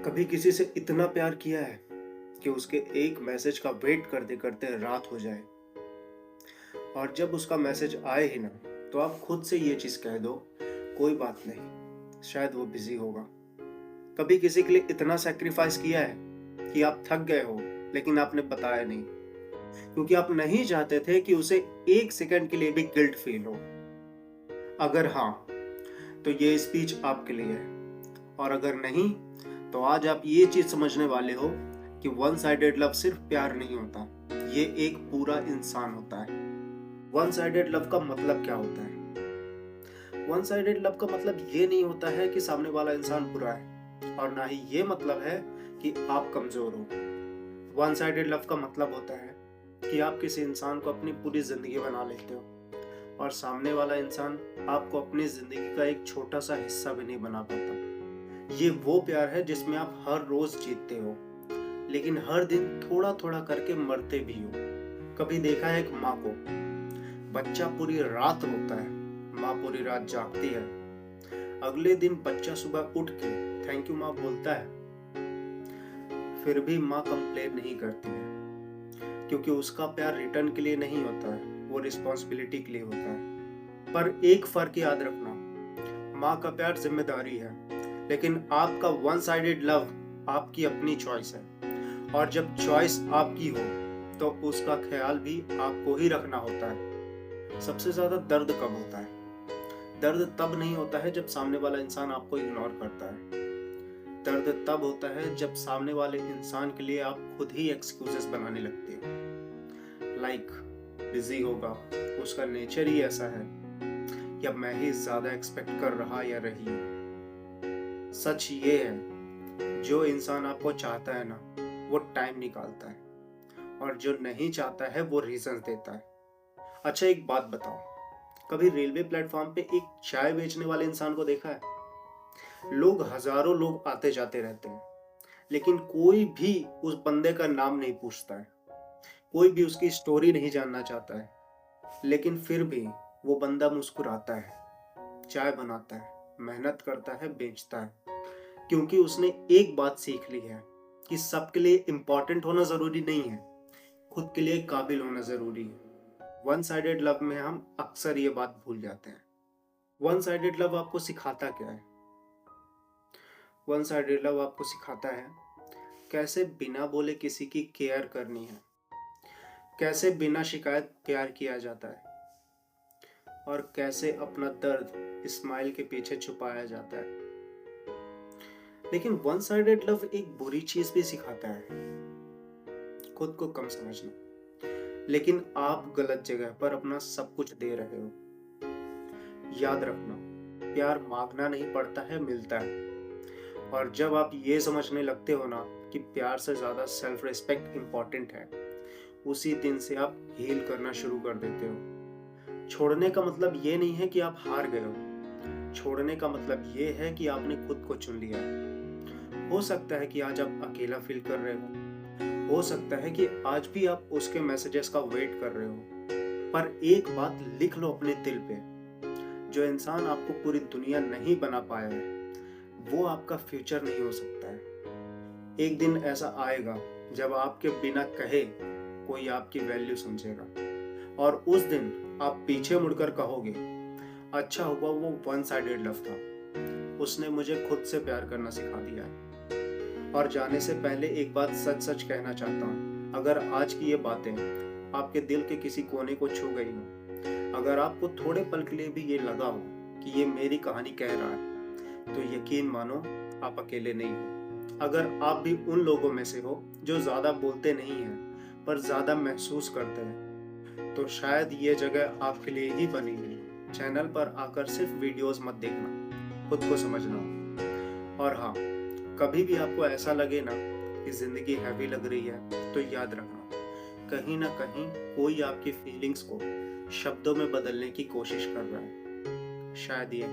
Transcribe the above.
कभी किसी से इतना प्यार किया है कि उसके एक मैसेज का वेट करते करते रात हो जाए और जब उसका मैसेज आए ही ना तो आप खुद से ये चीज कह दो, कोई बात नहीं, शायद वो बिजी होगा। कभी किसी के लिए इतना सेक्रीफाइस किया है कि आप थक गए हो लेकिन आपने बताया नहीं, क्योंकि आप नहीं चाहते थे कि उसे एक सेकंड के लिए भी गिल्ट फील हो। अगर हाँ, तो ये स्पीच आपके लिए है, और अगर नहीं तो आज आप ये चीज समझने वाले हो कि वन साइडेड लव सिर्फ प्यार नहीं होता, ये एक पूरा इंसान होता है। वन साइडेड लव का मतलब क्या होता है? वन साइडेड लव का मतलब ये नहीं होता है कि सामने वाला इंसान बुरा है, और ना ही ये मतलब है कि आप कमजोर हो। वन साइडेड लव का मतलब होता है कि आप किसी इंसान को अपनी पूरी जिंदगी बना लेते हो और सामने वाला इंसान आपको अपनी जिंदगी का एक छोटा सा हिस्सा भी नहीं बना पाता। ये वो प्यार है जिसमें आप हर रोज जीतते हो, लेकिन हर दिन थोड़ा थोड़ा करके मरते भी हो। कभी देखा है एक माँ को, बच्चा पूरी रात रोता है, माँ पूरी रात जागती है। अगले दिन बच्चा सुबह उठ के थैंक यू माँ बोलता है, फिर भी माँ कंप्लेन नहीं करती है, क्योंकि उसका प्यार रिटर्न के लिए नहीं होता है, वो रिस्पॉन्सिबिलिटी के लिए होता है। पर एक फर्क याद रखना, माँ का प्यार जिम्मेदारी है, लेकिन आपका वन साइडेड लव आपकी अपनी चॉइस है। और जब चॉइस आपकी हो तो उसका ख्याल भी आपको ही रखना होता है। सबसे ज्यादा दर्द कब होता है? दर्द तब नहीं होता है जब सामने वाला इंसान आपको इग्नोर करता है। दर्द तब होता है जब सामने वाले इंसान के लिए आप खुद ही एक्सक्यूजेस बनाने लगते हो। लाइक बिजी होगा, उसका नेचर ही ऐसा है, या मैं ही ज्यादा एक्सपेक्ट कर रहा या रही हूं। सच ये है, जो इंसान आपको चाहता है ना वो टाइम निकालता है, और जो नहीं चाहता है वो रीजन देता है। अच्छा एक बात बताओ, कभी रेलवे प्लेटफॉर्म पे एक चाय बेचने वाले इंसान को देखा है? हजारों लोग आते जाते रहते हैं, लेकिन कोई भी उस बंदे का नाम नहीं पूछता है, कोई भी उसकी स्टोरी नहीं जानना चाहता है। लेकिन फिर भी वो बंदा मुस्कुराता है, चाय बनाता है, मेहनत करता है, बेचता है, क्योंकि उसने एक बात सीख ली है कि सबके लिए इंपॉर्टेंट होना जरूरी नहीं है, खुद के लिए काबिल होना जरूरी है। वन साइडेड लव में हम अक्सर ये बात भूल जाते हैं। वन साइडेड लव आपको सिखाता क्या है? वन साइडेड लव आपको सिखाता है कैसे बिना बोले किसी की केयर करनी है, कैसे बिना शिकायत प्यार किया जाता है, और कैसे अपना दर्द स्माइल के पीछे छुपाया जाता है। लेकिन वन साइडेड लव एक बुरी चीज भी सिखाता है, खुद को कम समझना। लेकिन आप गलत जगह पर अपना सब कुछ दे रहे हो। याद रखना, प्यार मांगना नहीं पड़ता है, मिलता है। और जब आप ये समझने लगते हो ना कि प्यार से ज्यादा सेल्फ रिस्पेक्ट इंपॉर्टेंट है, उसी दिन से आप हील करना शुरू कर देते हो। छोड़ने का मतलब ये नहीं है कि आप हार गए हो, छोड़ने का मतलब ये है कि आपने खुद को चुन लिया है। हो सकता है कि आज आप अकेला फील कर रहे हो सकता है कि आज भी आप उसके मैसेजेस का वेट कर रहे हो, पर एक बात लिख लो अपने दिल पे, जो इंसान आपको पूरी दुनिया नहीं बना पाया है वो आपका फ्यूचर नहीं हो सकता है। एक दिन ऐसा आएगा जब आपके बिना कहे कोई आपकी वैल्यू समझेगा, और उस दिन आप पीछे मुड़कर कहोगे, अच्छा हुआ वो वन साइडेड लव था, उसने मुझे खुद से प्यार करना सिखा दिया है। और जाने से पहले एक बात सच सच कहना चाहता हूँ, अगर आज की ये बातें आपके दिल के किसी कोने को छू गई हो, अगर आपको थोड़े पल के लिए भी ये लगा हो कि ये मेरी कहानी कह रहा है, तो यकीन मानो आप अकेले नहीं हो। अगर आप भी उन लोगों में से हो जो ज्यादा बोलते नहीं हैं पर ज्यादा महसूस करते हैं, तो शायद ये जगह आपके लिए ही बनी है। चैनल पर आकर सिर्फ वीडियोस मत देखना, खुद को समझना। और हाँ, कभी भी आपको ऐसा लगे ना कि जिंदगी हैवी लग रही है, तो याद रखना, कहीं ना कहीं कोई आपकी फीलिंग्स को शब्दों में बदलने की कोशिश कर रहा है, शायद ये